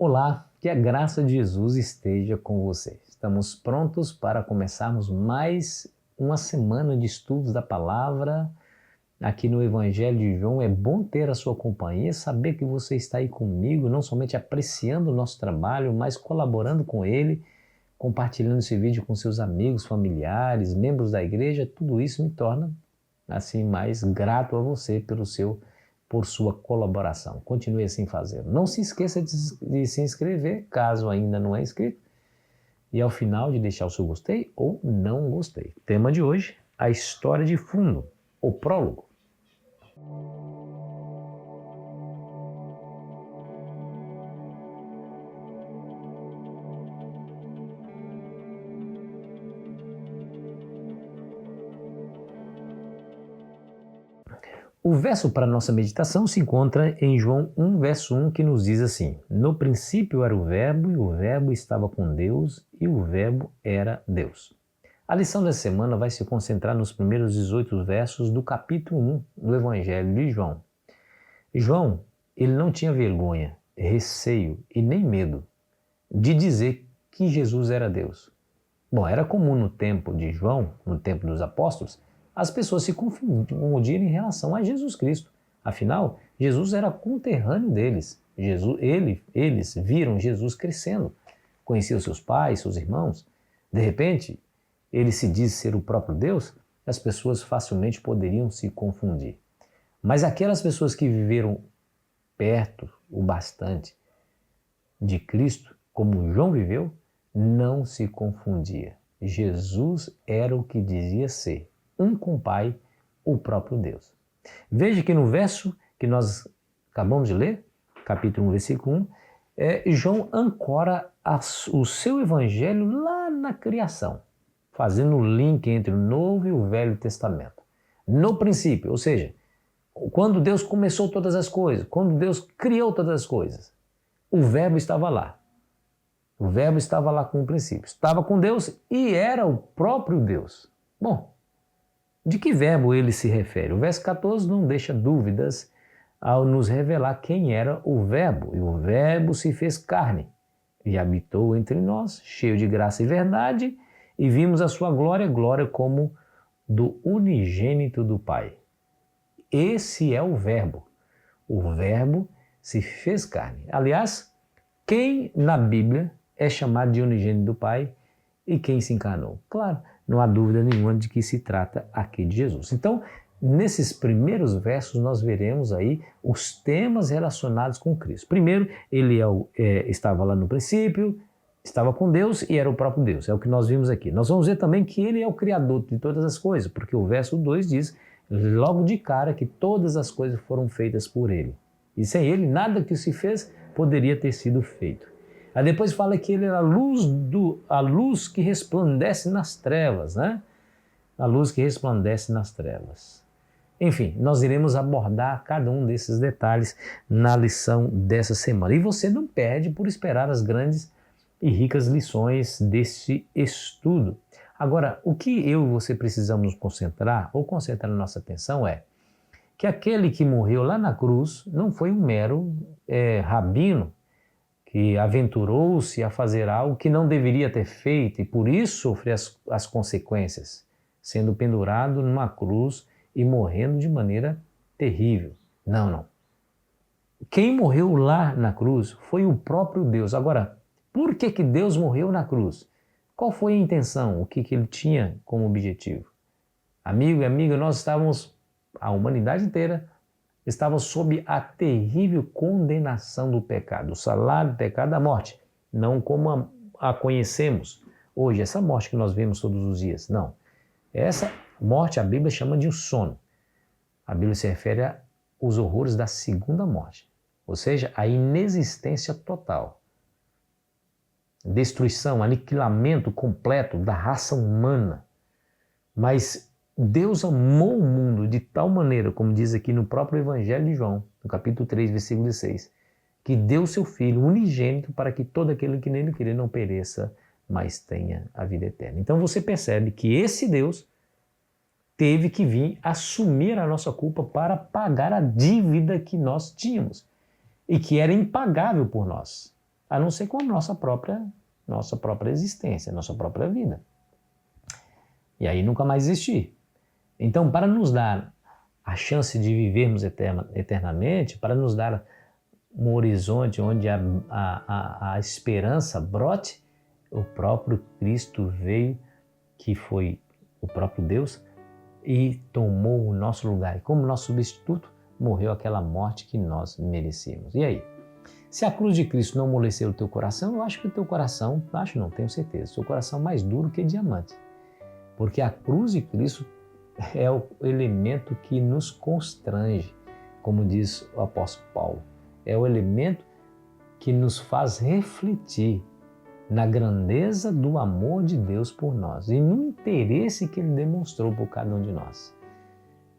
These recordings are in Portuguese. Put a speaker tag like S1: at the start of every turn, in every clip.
S1: Olá, que a graça de Jesus esteja com você. Estamos prontos para começarmos mais uma semana de estudos da palavra aqui no Evangelho de João. É bom ter a sua companhia, saber que você está aí comigo, não somente apreciando o nosso trabalho, mas colaborando com ele, compartilhando esse vídeo com seus amigos, familiares, membros da igreja. Tudo isso me torna assim mais grato a você por sua colaboração. Continue assim fazendo. Não se esqueça de se inscrever, caso ainda não é inscrito, e ao final de deixar o seu gostei ou não gostei. Tema de hoje, a história de fundo, o prólogo. O verso para nossa meditação se encontra em João 1, verso 1, que nos diz assim: No princípio era o Verbo, e o Verbo estava com Deus, e o Verbo era Deus. A lição dessa semana vai se concentrar nos primeiros 18 versos do capítulo 1 do Evangelho de João. João, ele não tinha vergonha, receio e nem medo de dizer que Jesus era Deus. Bom, era comum no tempo de João, no tempo dos apóstolos, as pessoas se confundirem em relação a Jesus Cristo. Afinal, Jesus era conterrâneo deles. Eles viram Jesus crescendo, conheciam seus pais, seus irmãos. De repente, ele se diz ser o próprio Deus, as pessoas facilmente poderiam se confundir. Mas aquelas pessoas que viveram perto o bastante de Cristo, como João viveu, não se confundia. Jesus era o que dizia ser, um com o Pai, o próprio Deus. Veja que no verso que nós acabamos de ler, capítulo 1, versículo 1, João ancora o seu evangelho lá na criação, fazendo o link entre o Novo e o Velho Testamento. No princípio, ou seja, quando Deus começou todas as coisas, quando Deus criou todas as coisas, o Verbo estava lá. O Verbo estava lá com o princípio, estava com Deus e era o próprio Deus. Bom, de que verbo ele se refere? O verso 14 não deixa dúvidas ao nos revelar quem era o Verbo. E o Verbo se fez carne e habitou entre nós, cheio de graça e verdade, e vimos a sua glória, glória como do unigênito do Pai. Esse é o Verbo. O Verbo se fez carne. Aliás, quem na Bíblia é chamado de unigênito do Pai e quem se encarnou? Claro, não há dúvida nenhuma de que se trata aqui de Jesus. Então, nesses primeiros versos nós veremos aí os temas relacionados com Cristo. Primeiro, ele estava lá no princípio, estava com Deus e era o próprio Deus. É o que nós vimos aqui. Nós vamos ver também que ele é o Criador de todas as coisas, porque o verso 2 diz logo de cara que todas as coisas foram feitas por ele. E sem ele, nada que se fez poderia ter sido feito. Aí depois fala que ele era a luz que resplandece nas trevas, né? A luz que resplandece nas trevas. Enfim, nós iremos abordar cada um desses detalhes na lição dessa semana. E você não perde por esperar as grandes e ricas lições desse estudo. Agora, o que eu e você precisamos nos concentrar, ou concentrar nossa atenção, é que aquele que morreu lá na cruz não foi um mero rabino que aventurou-se a fazer algo que não deveria ter feito e por isso sofreu as consequências, sendo pendurado numa cruz e morrendo de maneira terrível. Não. Quem morreu lá na cruz foi o próprio Deus. Agora, por que Deus morreu na cruz? Qual foi a intenção? O que ele tinha como objetivo? Amigo e amiga, a humanidade inteira, estava sob a terrível condenação do pecado. O salário do pecado é a morte, não como a conhecemos hoje, essa morte que nós vemos todos os dias, não. Essa morte a Bíblia chama de um sono. A Bíblia se refere aos horrores da segunda morte, ou seja, a inexistência total. Destruição, aniquilamento completo da raça humana. Mas Deus amou o mundo de tal maneira, como diz aqui no próprio Evangelho de João, no capítulo 3, versículo 16, que deu seu Filho unigênito para que todo aquele que nele crer não pereça, mas tenha a vida eterna. Então você percebe que esse Deus teve que vir assumir a nossa culpa para pagar a dívida que nós tínhamos e que era impagável por nós. a não ser com a nossa própria existência, nossa própria vida. E aí nunca mais existir. Então, para nos dar a chance de vivermos eternamente, para nos dar um horizonte onde a esperança brote, o próprio Cristo veio, que foi o próprio Deus, e tomou o nosso lugar. E como nosso substituto, morreu aquela morte que nós merecíamos. E aí? Se a cruz de Cristo não amoleceu o teu coração, eu acho que o teu coração, não tenho certeza, o seu coração é mais duro que diamante. Porque a cruz de Cristo é o elemento que nos constrange, como diz o apóstolo Paulo. É o elemento que nos faz refletir na grandeza do amor de Deus por nós e no interesse que Ele demonstrou por cada um de nós.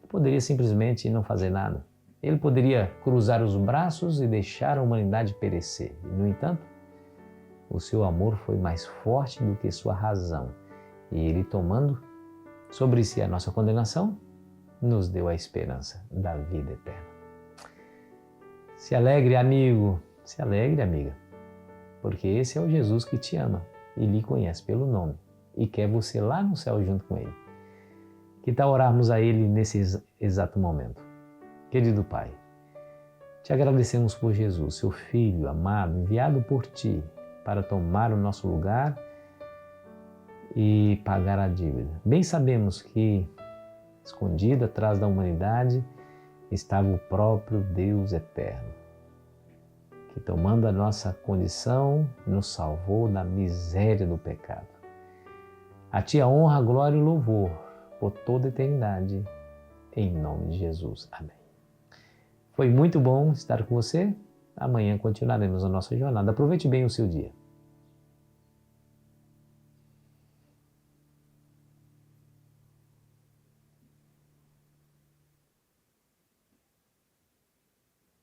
S1: Ele poderia simplesmente não fazer nada. Ele poderia cruzar os braços e deixar a humanidade perecer. E, no entanto, o seu amor foi mais forte do que sua razão. E Ele, tomando sobre si a nossa condenação, nos deu a esperança da vida eterna. Se alegre, amigo, se alegre, amiga, porque esse é o Jesus que te ama e lhe conhece pelo nome e quer você lá no céu junto com Ele. Que tal orarmos a Ele nesse exato momento? Querido Pai, te agradecemos por Jesus, seu Filho amado, enviado por Ti para tomar o nosso lugar e pagar a dívida. Bem sabemos que, escondido atrás da humanidade, estava o próprio Deus eterno, que, tomando a nossa condição, nos salvou da miséria do pecado. A Ti a honra, a glória e o louvor por toda a eternidade, em nome de Jesus. Amém. Foi muito bom estar com você. Amanhã continuaremos a nossa jornada. Aproveite bem o seu dia.